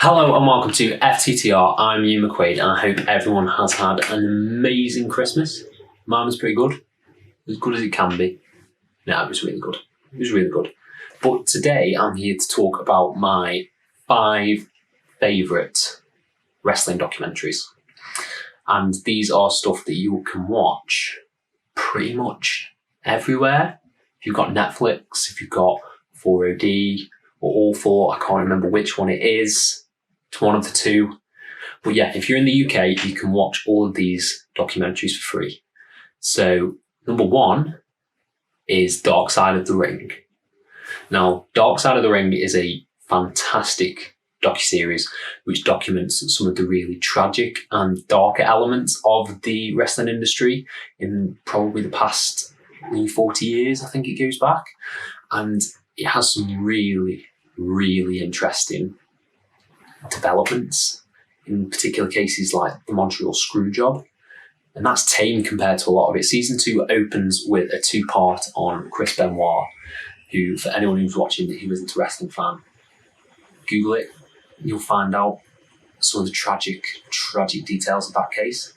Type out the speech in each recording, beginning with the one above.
Hello and welcome to FTTR. I'm Hugh McQuaid and I hope everyone has had an amazing Christmas. Mine was pretty good. As good as it can be. No, it was really good. It was really good. But today I'm here to talk about my 5 favourite wrestling documentaries. And these are stuff that you can watch pretty much everywhere. If you've got Netflix, if you've got 4OD or All 4, I can't remember which one it is. It's one of the two. But yeah, if you're in the UK, you can watch all of these documentaries for free. So number 1 is Dark Side of the Ring. Now, Dark Side of the Ring is a fantastic docuseries which documents some of the really tragic and darker elements of the wrestling industry in probably the past 40 years, I think it goes back. And it has some really, really interesting developments, in particular cases like the Montreal Screwjob. And that's tame compared to a lot of it. Season 2 opens with a 2-part on Chris Benoit, who, for anyone who's watching who isn't a wrestling fan, Google it, you'll find out some of the tragic details of that case.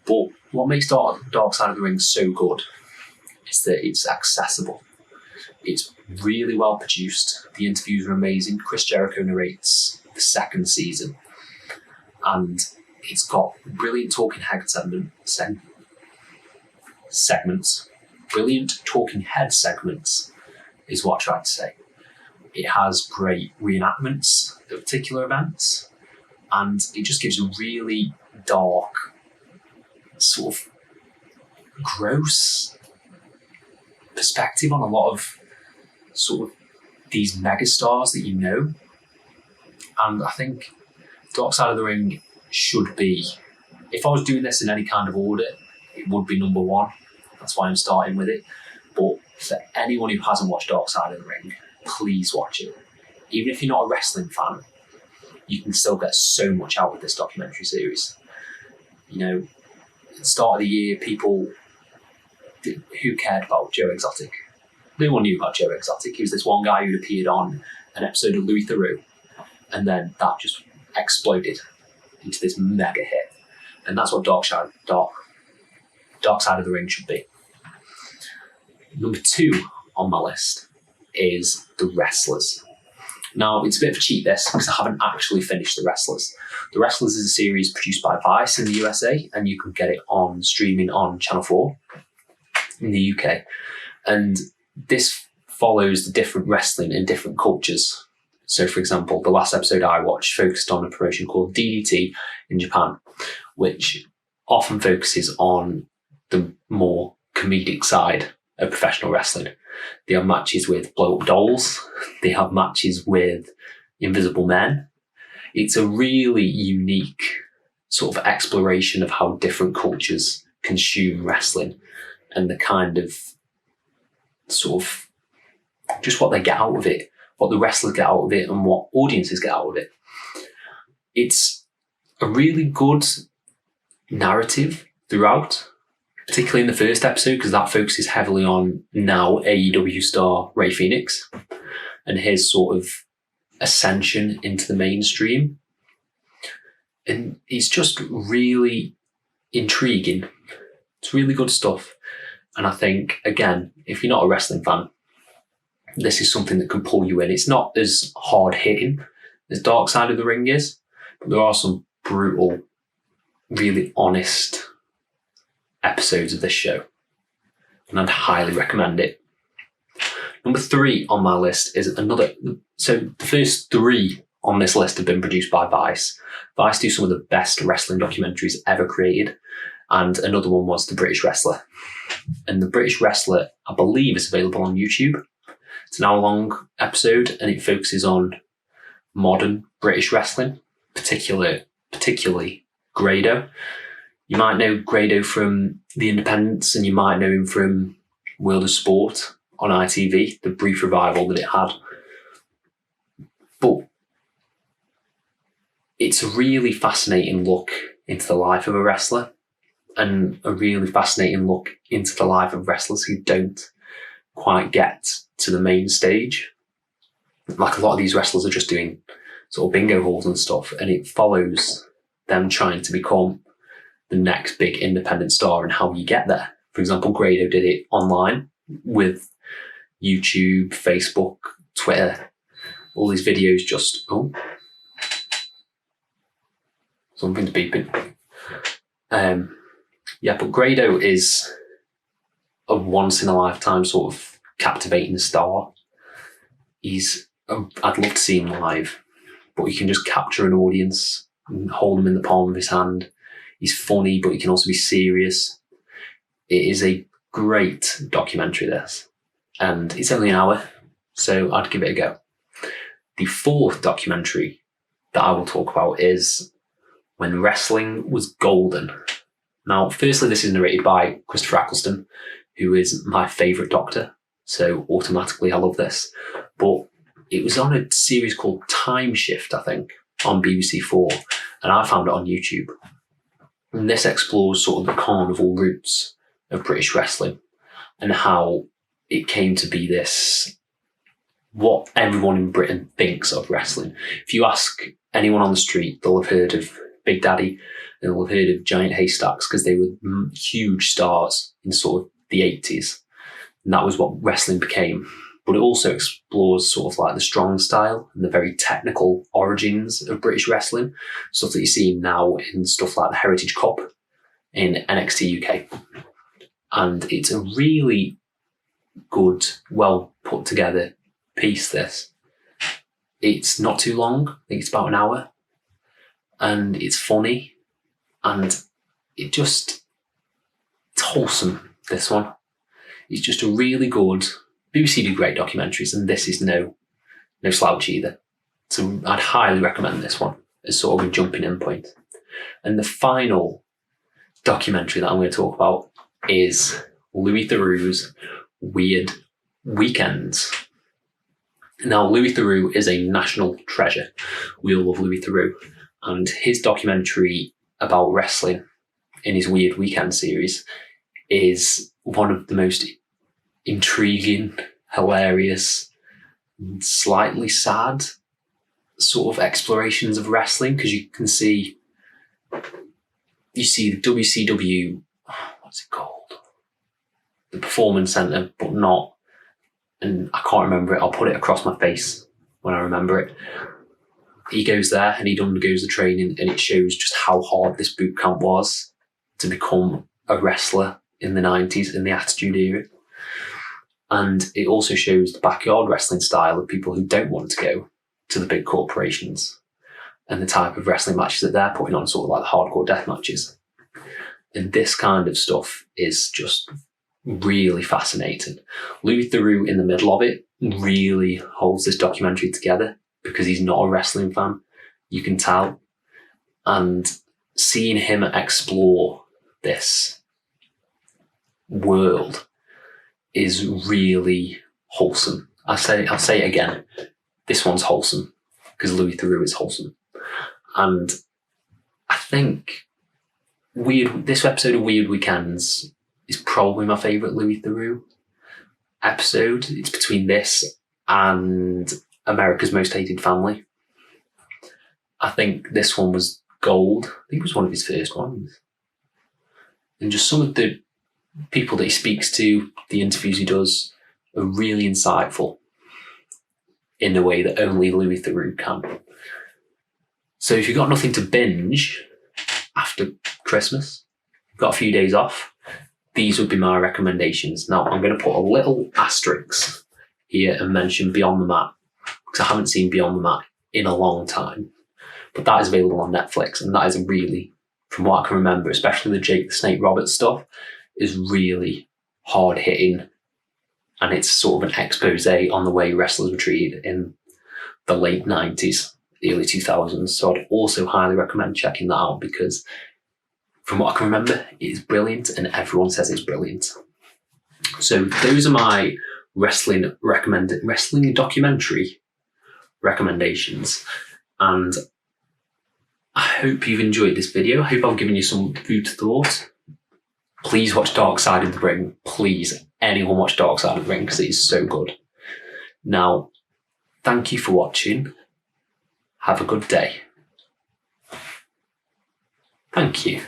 But what makes Dark Side of the Ring so good is that it's accessible. It's really well produced. The interviews are amazing. Chris Jericho narrates the 2nd season, and it's got brilliant talking head segments. Brilliant talking head segments is what I tried to say. It has great reenactments of particular events, and it just gives a really dark, sort of gross perspective on a lot of sort of these megastars that you know. And I think Dark Side of the Ring should be, if I was doing this in any kind of order, it would be number 1. That's why I'm starting with it. But for anyone who hasn't watched Dark Side of the Ring, please watch it. Even if you're not a wrestling fan, you can still get so much out of this documentary series. You know, at the start of the year, who cared about Joe Exotic? No one knew about Joe Exotic. He was this one guy who appeared on an episode of Louis Theroux, and then that just exploded into this mega hit. And that's what Dark Side of the Ring should be. Number 2 on my list is The Wrestlers. Now, it's a bit of a cheat this because I haven't actually finished The Wrestlers. The Wrestlers is a series produced by Vice in the USA, and you can get it on streaming on Channel 4 in the UK. And this follows the different wrestling in different cultures. So, for example, the last episode I watched focused on a promotion called DDT in Japan, which often focuses on the more comedic side of professional wrestling. They have matches with blow-up dolls. They have matches with invisible men. It's a really unique sort of exploration of how different cultures consume wrestling and the kind of sort of just what they get out of it, what the wrestlers get out of it, and what audiences get out of it. It's a really good narrative throughout, particularly in the first episode, because that focuses heavily on now AEW star Ray Phoenix and his sort of ascension into the mainstream. And it's just really intriguing. It's really good stuff. And I think, again, if you're not a wrestling fan, this is something that can pull you in. It's not as hard-hitting as Dark Side of the Ring is, but there are some brutal, really honest episodes of this show, and I'd highly recommend it. Number 3 on my list is another. So the first 3 on this list have been produced by Vice. Vice do some of the best wrestling documentaries ever created, and another one was The British Wrestler. And The British Wrestler, I believe, is available on YouTube. It's an hour-long episode, and it focuses on modern British wrestling, particularly Grado. You might know Grado from The Independents, and you might know him from World of Sport on ITV, the brief revival that it had. But it's a really fascinating look into the life of a wrestler, and a really fascinating look into the life of wrestlers who don't quite get to the main stage. Like, a lot of these wrestlers are just doing sort of bingo halls and stuff, and it follows them trying to become the next big independent star and how you get there. For example, Grado did it online with YouTube, Facebook, Twitter, all these videos just, something's beeping. But Grado is a once in a lifetime sort of captivating star. I'd love to see him live, but he can just capture an audience and hold them in the palm of his hand. He's funny, but he can also be serious. It is a great documentary, this, and it's only an hour, so I'd give it a go. The fourth documentary that I will talk about is When Wrestling Was Golden. Now, firstly, this is narrated by Christopher Eccleston, who is my favourite doctor, so automatically I love this. But it was on a series called Time Shift, I think, on BBC4, and I found it on YouTube. And this explores sort of the carnival roots of British wrestling and how it came to be this, what everyone in Britain thinks of wrestling. If you ask anyone on the street, they'll have heard of Big Daddy and they'll have heard of Giant Haystacks because they were huge stars in sort of the 80s. And that was what wrestling became. But it also explores sort of like the strong style and the very technical origins of British wrestling, stuff that you see now in stuff like the Heritage Cup in NXT UK. And it's a really good, well put together piece, this. It's not too long, I think it's about an hour, and it's funny, and it's wholesome, this one. It's just a really good, BBC do great documentaries, and this is no slouch either. So I'd highly recommend this one as sort of a jumping in point. And the final documentary that I'm going to talk about is Louis Theroux's Weird Weekends. Now, Louis Theroux is a national treasure. We all love Louis Theroux. And his documentary about wrestling in his Weird Weekend series is one of the most intriguing, hilarious, slightly sad sort of explorations of wrestling, because you see the WCW, what's it called? The Performance Centre, but not, and I can't remember it. I'll put it across my face when I remember it. He goes there and he undergoes the training, and it shows just how hard this boot camp was to become a wrestler in the 90s, in the Attitude Era. And it also shows the backyard wrestling style of people who don't want to go to the big corporations and the type of wrestling matches that they're putting on, sort of like the hardcore death matches. And this kind of stuff is just really fascinating. Louis Theroux, in the middle of it, really holds this documentary together because he's not a wrestling fan. You can tell. And seeing him explore this world is really wholesome. I'll say it again. This one's wholesome because Louis Theroux is wholesome. And I think this episode of Weird Weekends is probably my favourite Louis Theroux episode. It's between this and America's Most Hated Family. I think this one was gold. I think it was one of his first ones. And just some of the people that he speaks to, the interviews he does, are really insightful in a way that only Louis Theroux can. So if you've got nothing to binge after Christmas, you've got a few days off, these would be my recommendations. Now, I'm going to put a little asterisk here and mention Beyond the Mat, because I haven't seen Beyond the Mat in a long time. But that is available on Netflix, and that is really, from what I can remember, especially the Jake the Snake Roberts stuff, is really hard-hitting, and it's sort of an expose on the way wrestlers were treated in the late 90s, early 2000s. So I'd also highly recommend checking that out, because from what I can remember, it is brilliant, and everyone says it's brilliant. So those are my wrestling documentary recommendations, and I hope you've enjoyed this video. I hope I've given you some food for thought. Please watch Dark Side of the Ring. Please, anyone watch Dark Side of the Ring, because it is so good. Now, thank you for watching. Have a good day. Thank you.